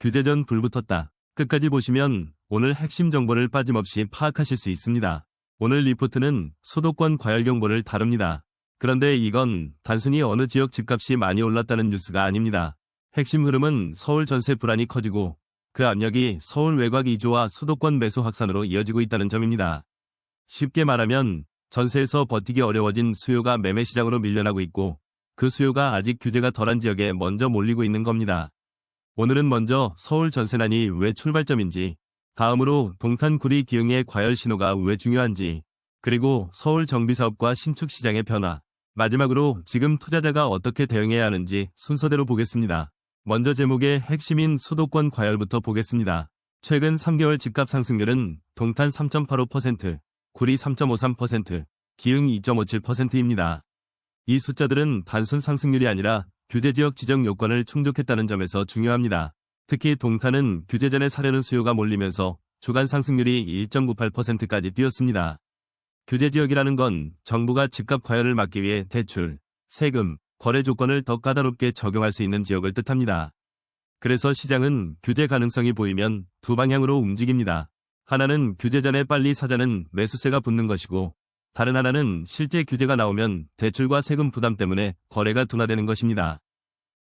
규제 전 불붙었다. 끝까지 보시면 오늘 핵심 정보를 빠짐없이 파악하실 수 있습니다. 오늘 리포트는 수도권 과열 경보를 다룹니다. 그런데 이건 단순히 어느 지역 집값이 많이 올랐다는 뉴스가 아닙니다. 핵심 흐름은 서울 전세 불안이 커지고 그 압력이 서울 외곽 이주와 수도권 매수 확산으로 이어지고 있다는 점입니다. 쉽게 말하면 전세에서 버티기 어려워진 수요가 매매 시장으로 밀려나고 있고 그 수요가 아직 규제가 덜한 지역에 먼저 몰리고 있는 겁니다. 오늘은 먼저 서울 전세난이 왜 출발점인지, 다음으로 동탄 구리 기흥의 과열 신호가 왜 중요한지, 그리고 서울 정비사업과 신축 시장의 변화, 마지막으로 지금 투자자가 어떻게 대응해야 하는지 순서대로 보겠습니다. 먼저 제목의 핵심인 수도권 과열부터 보겠습니다. 최근 3개월 집값 상승률은 동탄 3.85%, 구리 3.53%, 기흥 2.57%입니다. 이 숫자들은 단순 상승률이 아니라 규제지역 지정 요건을 충족했다는 점에서 중요합니다. 특히 동탄은 규제 전에 사려는 수요가 몰리면서 주간 상승률이 1.98%까지 뛰었습니다. 규제지역이라는 건 정부가 집값 과열을 막기 위해 대출, 세금, 거래 조건을 더 까다롭게 적용할 수 있는 지역을 뜻합니다. 그래서 시장은 규제 가능성이 보이면 두 방향으로 움직입니다. 하나는 규제 전에 빨리 사자는 매수세가 붙는 것이고, 다른 하나는 실제 규제가 나오면 대출과 세금 부담 때문에 거래가 둔화되는 것입니다.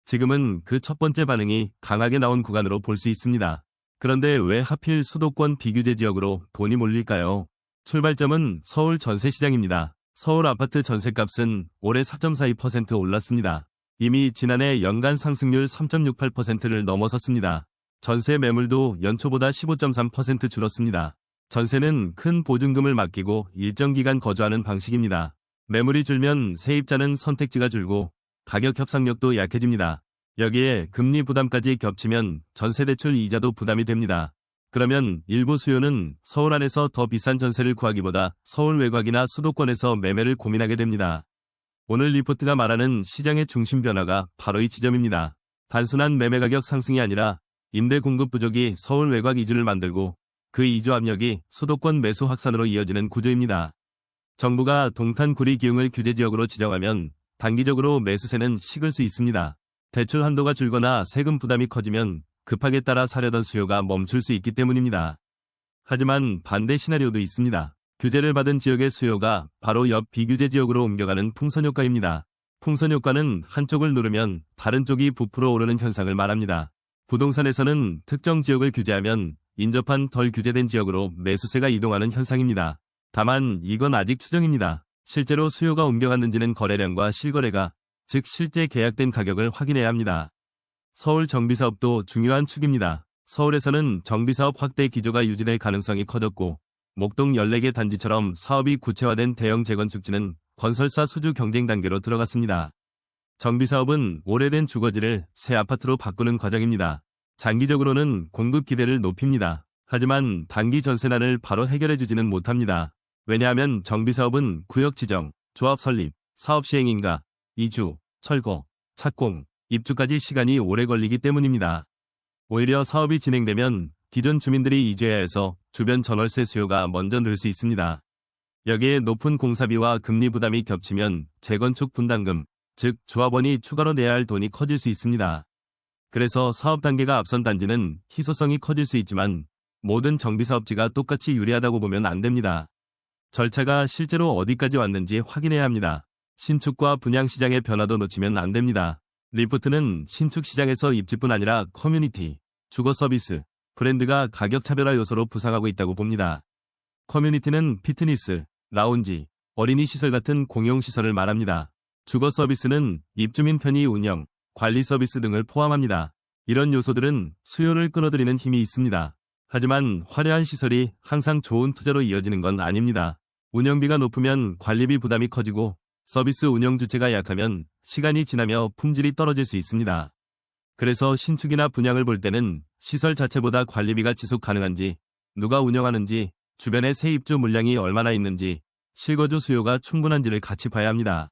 지금은 그 첫 번째 반응이 강하게 나온 구간으로 볼 수 있습니다. 그런데 왜 하필 수도권 비규제 지역으로 돈이 몰릴까요? 출발점은 서울 전세시장입니다. 서울 아파트 전세값은 올해 4.42% 올랐습니다. 이미 지난해 연간 상승률 3.68%를 넘어섰습니다. 전세 매물도 연초보다 15.3% 줄었습니다. 전세는 큰 보증금을 맡기고 일정 기간 거주하는 방식입니다. 매물이 줄면 세입자는 선택지가 줄고 가격 협상력도 약해집니다. 여기에 금리 부담까지 겹치면 전세대출 이자도 부담이 됩니다. 그러면 일부 수요는 서울 안에서 더 비싼 전세를 구하기보다 서울 외곽이나 수도권에서 매매를 고민하게 됩니다. 오늘 리포트가 말하는 시장의 중심 변화가 바로 이 지점입니다. 단순한 매매 가격 상승이 아니라 임대 공급 부족이 서울 외곽 이주를 만들고 그 이주 압력이 수도권 매수 확산으로 이어지는 구조입니다. 정부가 동탄 구리 기흥을 규제지역으로 지정하면 단기적으로 매수세는 식을 수 있습니다. 대출 한도가 줄거나 세금 부담이 커지면 급하게 따라 사려던 수요가 멈출 수 있기 때문입니다. 하지만 반대 시나리오도 있습니다. 규제를 받은 지역의 수요가 바로 옆 비규제 지역으로 옮겨가는 풍선효과입니다. 풍선효과는 한쪽을 누르면 다른 쪽이 부풀어 오르는 현상을 말합니다. 부동산에서는 특정 지역을 규제하면 인접한 덜 규제된 지역으로 매수세가 이동하는 현상입니다. 다만 이건 아직 추정입니다. 실제로 수요가 옮겨갔는지는 거래량과 실거래가, 즉 실제 계약된 가격을 확인해야 합니다. 서울 정비사업도 중요한 축입니다. 서울에서는 정비사업 확대 기조가 유지될 가능성이 커졌고 목동 14개 단지처럼 사업이 구체화된 대형 재건축지는 건설사 수주 경쟁 단계로 들어갔습니다. 정비사업은 오래된 주거지를 새 아파트로 바꾸는 과정입니다. 장기적으로는 공급 기대를 높입니다. 하지만 단기 전세난을 바로 해결해주지는 못합니다. 왜냐하면 정비사업은 구역 지정, 조합 설립, 사업 시행인가, 이주, 철거, 착공, 입주까지 시간이 오래 걸리기 때문입니다. 오히려 사업이 진행되면 기존 주민들이 이주해야 해서 주변 전월세 수요가 먼저 늘 수 있습니다. 여기에 높은 공사비와 금리 부담이 겹치면 재건축 분담금, 즉 조합원이 추가로 내야 할 돈이 커질 수 있습니다. 그래서 사업 단계가 앞선 단지는 희소성이 커질 수 있지만 모든 정비사업지가 똑같이 유리하다고 보면 안 됩니다. 절차가 실제로 어디까지 왔는지 확인해야 합니다. 신축과 분양시장의 변화도 놓치면 안 됩니다. 리포트는 신축시장에서 입지뿐 아니라 커뮤니티, 주거서비스, 브랜드가 가격 차별화 요소로 부상하고 있다고 봅니다. 커뮤니티는 피트니스, 라운지, 어린이 시설 같은 공용시설을 말합니다. 주거서비스는 입주민 편의 운영, 관리 서비스 등을 포함합니다. 이런 요소들은 수요를 끌어들이는 힘이 있습니다. 하지만 화려한 시설이 항상 좋은 투자로 이어지는 건 아닙니다. 운영비가 높으면 관리비 부담이 커지고 서비스 운영 주체가 약하면 시간이 지나며 품질이 떨어질 수 있습니다. 그래서 신축이나 분양을 볼 때는 시설 자체보다 관리비가 지속 가능한지, 누가 운영하는지, 주변에 세입주 물량이 얼마나 있는지, 실거주 수요가 충분한지를 같이 봐야 합니다.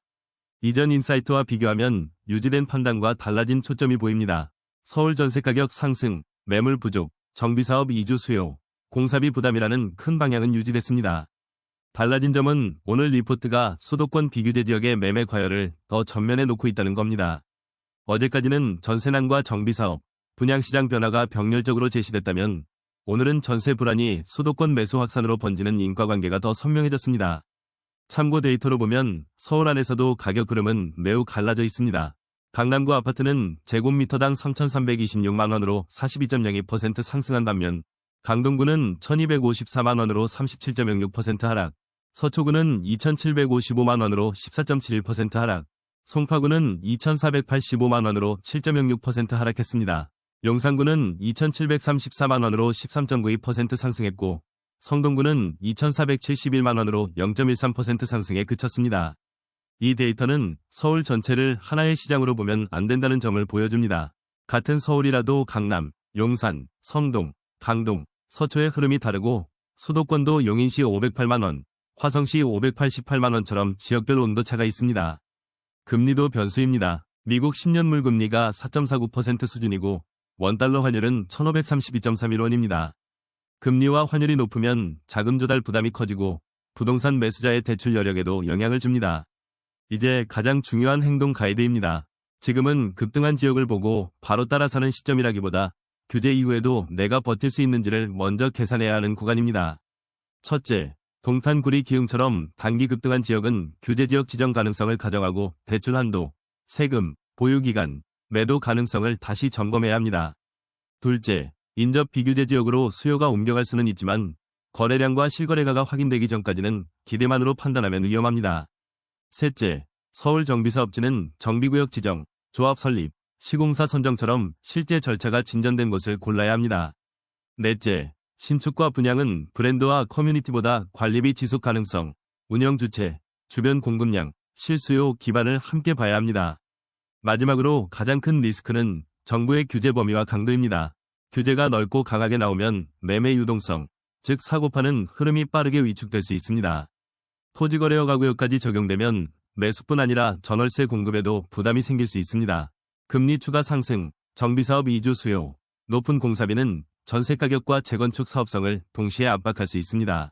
이전 인사이트와 비교하면 유지된 판단과 달라진 초점이 보입니다. 서울 전세 가격 상승, 매물 부족, 정비사업 이주 수요, 공사비 부담이라는 큰 방향은 유지됐습니다. 달라진 점은 오늘 리포트가 수도권 비규제 지역의 매매 과열을 더 전면에 놓고 있다는 겁니다. 어제까지는 전세난과 정비사업, 분양시장 변화가 병렬적으로 제시됐다면 오늘은 전세 불안이 수도권 매수 확산으로 번지는 인과관계가 더 선명해졌습니다. 참고 데이터로 보면 서울 안에서도 가격 흐름은 매우 갈라져 있습니다. 강남구 아파트는 제곱미터당 3,326만원으로 42.02% 상승한 반면 강동구는 1,254만원으로 37.06% 하락, 서초구는 2,755만원으로 14.71% 하락, 송파구는 2,485만원으로 7.06% 하락했습니다. 용산구는 2,734만원으로 13.92% 상승했고 성동구는 2,471만원으로 0.13% 상승에 그쳤습니다. 이 데이터는 서울 전체를 하나의 시장으로 보면 안 된다는 점을 보여줍니다. 같은 서울이라도 강남, 용산, 성동, 강동, 서초의 흐름이 다르고 수도권도 용인시 508만원, 화성시 588만원처럼 지역별 온도차가 있습니다. 금리도 변수입니다. 미국 10년물 금리가 4.49% 수준이고 원달러 환율은 1,532.31원입니다. 금리와 환율이 높으면 자금 조달 부담이 커지고 부동산 매수자의 대출 여력에도 영향을 줍니다. 이제 가장 중요한 행동 가이드입니다. 지금은 급등한 지역을 보고 바로 따라 사는 시점이라기보다 규제 이후에도 내가 버틸 수 있는지를 먼저 계산해야 하는 구간입니다. 첫째, 동탄구리 기흥처럼 단기 급등한 지역은 규제 지역 지정 가능성을 가정하고 대출 한도, 세금, 보유기간, 매도 가능성을 다시 점검해야 합니다. 둘째, 인접 비규제 지역으로 수요가 옮겨갈 수는 있지만 거래량과 실거래가가 확인되기 전까지는 기대만으로 판단하면 위험합니다. 셋째, 서울 정비사업지는 정비구역 지정, 조합 설립, 시공사 선정처럼 실제 절차가 진전된 곳을 골라야 합니다. 넷째, 신축과 분양은 브랜드와 커뮤니티보다 관리비 지속 가능성, 운영 주체, 주변 공급량, 실수요 기반을 함께 봐야 합니다. 마지막으로 가장 큰 리스크는 정부의 규제 범위와 강도입니다. 규제가 넓고 강하게 나오면 매매 유동성, 즉 사고파는 흐름이 빠르게 위축될 수 있습니다. 토지거래 허가구역까지 적용되면 매수뿐 아니라 전월세 공급에도 부담이 생길 수 있습니다. 금리 추가 상승, 정비사업 이주 수요, 높은 공사비는 전세 가격과 재건축 사업성을 동시에 압박할 수 있습니다.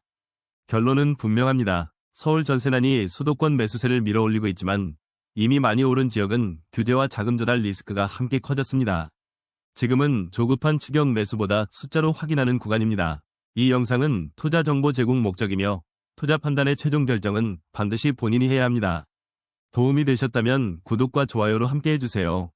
결론은 분명합니다. 서울 전세난이 수도권 매수세를 밀어올리고 있지만 이미 많이 오른 지역은 규제와 자금 조달 리스크가 함께 커졌습니다. 지금은 조급한 추격 매수보다 숫자로 확인하는 구간입니다. 이 영상은 투자 정보 제공 목적이며 투자 판단의 최종 결정은 반드시 본인이 해야 합니다. 도움이 되셨다면 구독과 좋아요로 함께 해주세요.